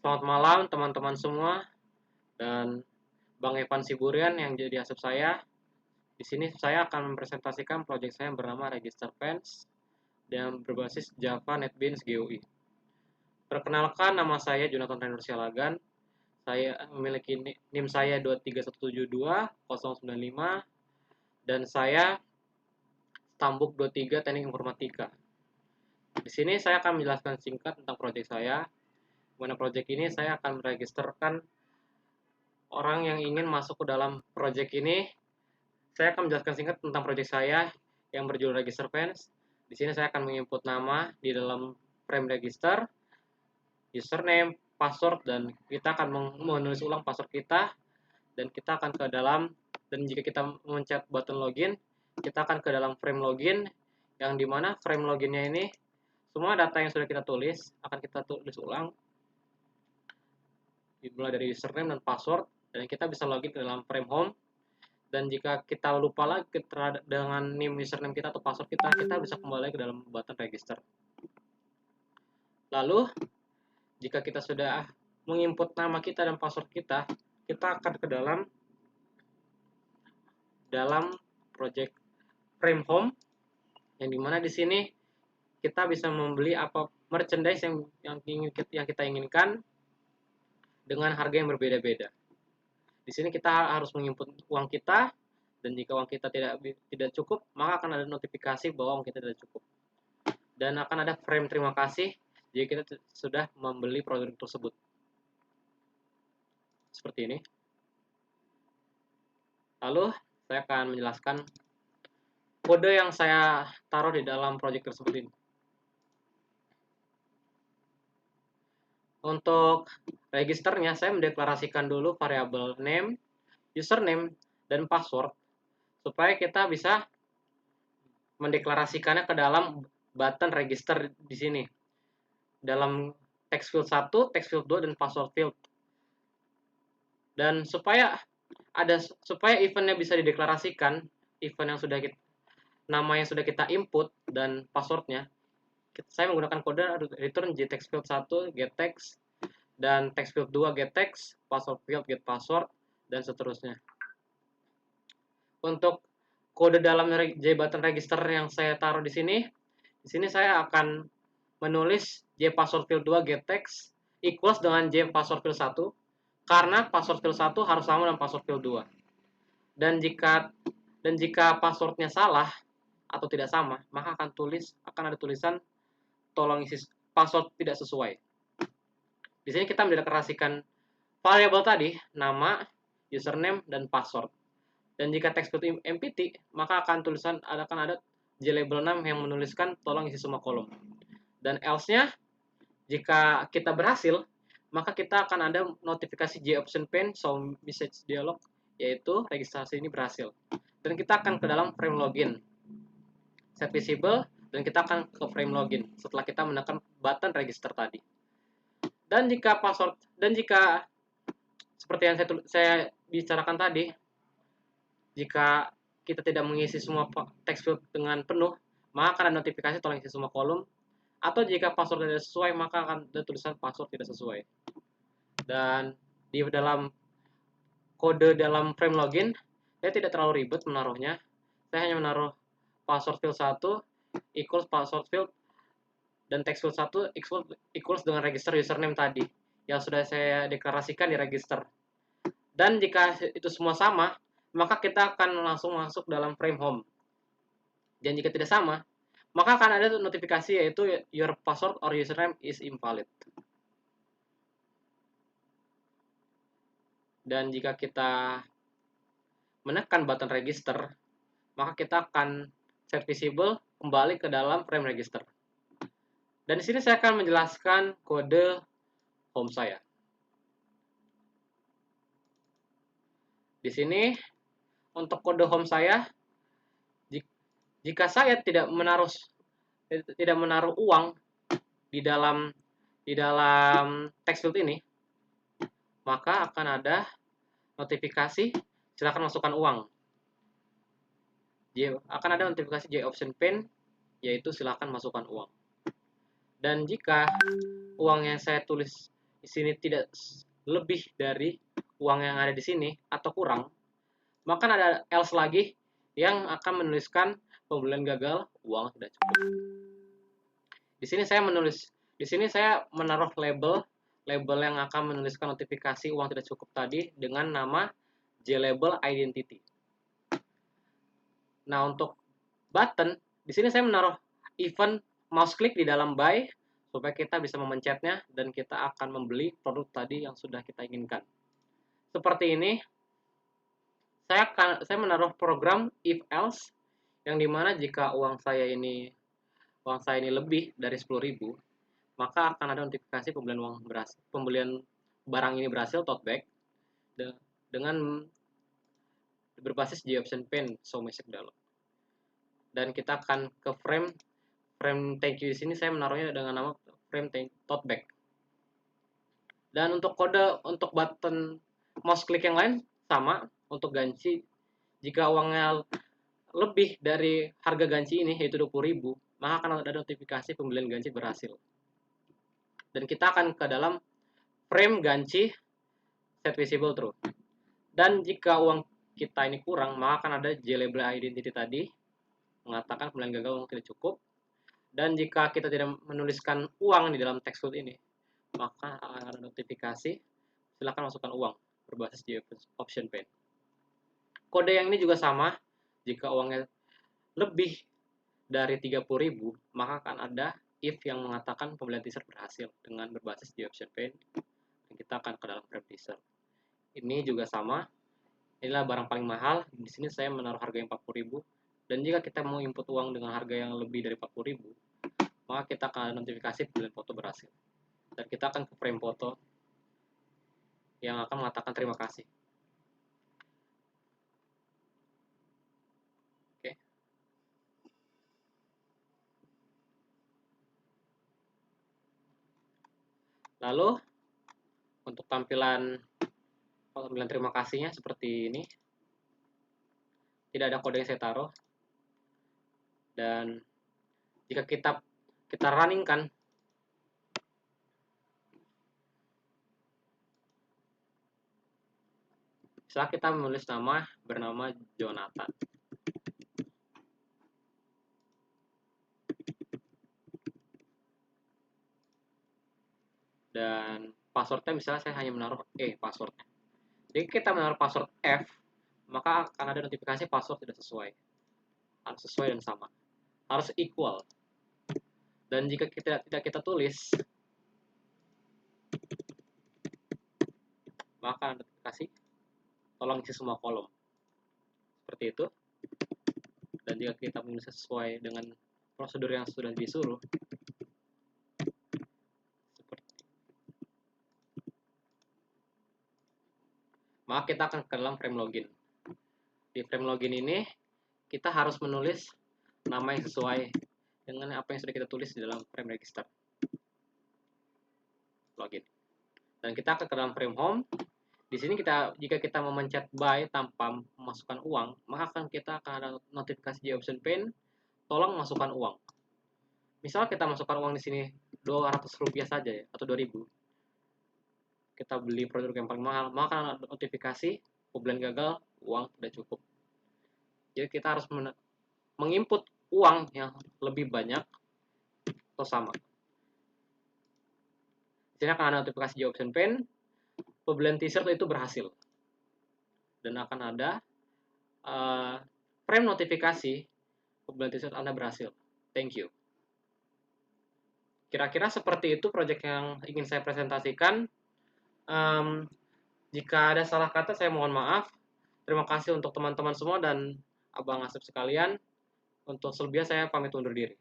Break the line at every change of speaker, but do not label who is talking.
Selamat malam teman-teman semua dan Bang Evan Siburian yang jadi asup saya. Di sini saya akan mempresentasikan proyek saya yang bernama Register Fans dan berbasis Java NetBeans GUI. Perkenalkan, nama saya Jonathan Renur Sialagan. Saya memiliki NIM saya 23172 095 dan saya Stambuk 23 Teknik Informatika. Di sini saya akan menjelaskan singkat tentang proyek saya. Mana proyek ini saya akan meregisterkan orang yang ingin masuk ke dalam proyek ini. Saya akan menjelaskan singkat tentang proyek saya yang berjudul Register Fans. Di sini saya akan menginput nama di dalam frame register, username, password, dan kita akan menulis ulang password kita. Dan kita akan ke dalam, dan jika kita mencet button login, kita akan ke dalam frame login, yang dimana frame loginnya ini, semua data yang sudah kita tulis, akan kita tulis ulang, dimulai dari username dan password, dan kita bisa login ke dalam frame home. Dan jika kita lupa lagi dengan NIM username kita atau password kita bisa kembali ke dalam button register. Lalu, jika kita sudah menginput nama kita dan password kita akan ke dalam project frame home, yang dimana di sini kita bisa membeli apa merchandise yang kita inginkan dengan harga yang berbeda-beda. Di sini kita harus menginput uang kita, dan jika uang kita tidak cukup, maka akan ada notifikasi bahwa uang kita tidak cukup. Dan akan ada frame terima kasih jika kita sudah membeli produk tersebut. Seperti ini. Lalu, saya akan menjelaskan kode yang saya taruh di dalam proyek tersebut ini. Untuk registernya, saya mendeklarasikan dulu variabel name, username, dan password supaya kita bisa mendeklarasikannya ke dalam button register di sini. Dalam text field 1, text field 2, dan password field. Dan supaya eventnya bisa dideklarasikan, event yang sudah nama yang sudah kita input dan passwordnya, saya menggunakan kode return getText field 1 getText, dan text field 2 getText, password field getPassword, dan seterusnya. Untuk kode dalam JButton register yang saya taruh di sini saya akan menulis JPassword field 2 getText equals dengan JPassword field 1, karena password field 1 harus sama dengan password field 2. Dan jika passwordnya salah atau tidak sama, maka akan ada tulisan tolong isi password tidak sesuai. Di sini kita mendeklarasikan variabel tadi, nama, username, dan password. Dan jika text field empty, maka akan ada JLabel 6 yang menuliskan tolong isi semua kolom. Dan else-nya, jika kita berhasil, maka kita akan ada notifikasi JOption pane show message dialog, yaitu registrasi ini berhasil. Dan kita akan ke dalam frame login, set visible, dan kita akan ke frame login setelah kita menekan button register tadi. Dan jika seperti yang saya bicarakan tadi, jika kita tidak mengisi semua text field dengan penuh, maka akan ada notifikasi tolong isi semua kolom. Atau jika password tidak sesuai, maka akan ada tulisan password tidak sesuai. Dan di dalam kode dalam frame login, saya tidak terlalu ribet menaruhnya. Saya hanya menaruh password field 1 equals password field, dan text field 1 equals dengan register username tadi yang sudah saya deklarasikan di register. Dan jika itu semua sama, maka kita akan langsung masuk dalam frame home. Dan jika tidak sama, maka akan ada notifikasi yaitu your password or username is invalid. Dan jika kita menekan button register, maka kita akan set visible kembali ke dalam frame register. Dan di sini saya akan menjelaskan kode home saya. Di sini untuk kode home saya, jika saya tidak menaruh uang di dalam text field ini, maka akan ada notifikasi silakan masukkan uang. Akan ada notifikasi JOption pane, yaitu silakan masukkan uang. Dan jika uang yang saya tulis di sini tidak lebih dari uang yang ada di sini atau kurang, maka ada else lagi yang akan menuliskan pembelian gagal, uang tidak cukup. Di sini saya menaruh label yang akan menuliskan notifikasi uang tidak cukup tadi dengan nama JLabel identity. Nah, untuk button, di sini saya menaruh event mouse click di dalam buy supaya kita bisa memencetnya dan kita akan membeli produk tadi yang sudah kita inginkan. Seperti ini, saya menaruh program if else yang dimana jika uang saya ini lebih dari 10.000, maka akan ada notifikasi pembelian barang ini berhasil tote bag dengan berbasis Option Pen show message dialog. Dan kita akan ke frame thank you di sini saya menaruhnya dengan nama frame tote bag. Dan untuk kode untuk button mouse click yang lain sama untuk ganci, jika uangnya lebih dari harga ganci ini yaitu 20.000, maka akan ada notifikasi pembelian ganci berhasil. Dan kita akan ke dalam frame ganci set visible true. Dan jika uang kita ini kurang, maka akan ada JLabel identity tadi mengatakan pembelian gagal uang tidak cukup. Dan jika kita tidak menuliskan uang di dalam text field ini, maka akan ada notifikasi silakan masukkan uang berbasis Option Pen. Kode yang ini juga sama, jika uangnya lebih dari 30.000, maka akan ada if yang mengatakan pembelian teaser berhasil dengan berbasis Option Pen. Dan kita akan ke dalam frame teaser. Ini juga sama. Inilah barang paling mahal. Di sini saya menaruh harga yang 40.000. Dan jika kita mau input uang dengan harga yang lebih dari 40.000, maka kita akan ada notifikasi pembelian foto berhasil. Dan kita akan ke frame foto yang akan mengatakan terima kasih. Oke. Lalu untuk tampilan terima kasihnya seperti ini. Tidak ada kode yang saya taruh. Dan jika kita runningkan, setelah kita menulis bernama Jonathan. Dan passwordnya misalnya saya hanya menaruh passwordnya. Jika kita menaruh password F, maka akan ada notifikasi password tidak sesuai. Harus sesuai dan sama. Harus equal. Dan jika tidak kita tulis, maka ada notifikasi tolong isi semua kolom. Seperti itu. Dan jika kita menulis sesuai dengan prosedur yang sudah disuruh, maka kita akan ke dalam frame login. Di frame login ini, kita harus menulis nama yang sesuai dengan apa yang sudah kita tulis di dalam frame register. Login. Dan kita akan ke dalam frame home. Di sini jika kita memencet buy tanpa memasukkan uang, maka kita akan ada notifikasi di Option Pen, tolong masukkan uang. Misal kita masukkan uang di sini 200 rupiah saja ya, atau 2.000. Kita beli produk yang paling mahal, maka ada notifikasi pembelian gagal, uang tidak cukup. Jadi kita harus menginput uang yang lebih banyak atau sama. Di sini akan ada notifikasi di Option Pen, pembelian t-shirt itu berhasil. Dan akan ada frame notifikasi pembelian t-shirt Anda berhasil. Thank you. Kira-kira seperti itu proyek yang ingin saya presentasikan. Jika ada salah kata, saya mohon maaf. Terima kasih untuk teman-teman semua dan Abang Asep sekalian. Untuk selebihnya saya pamit undur diri.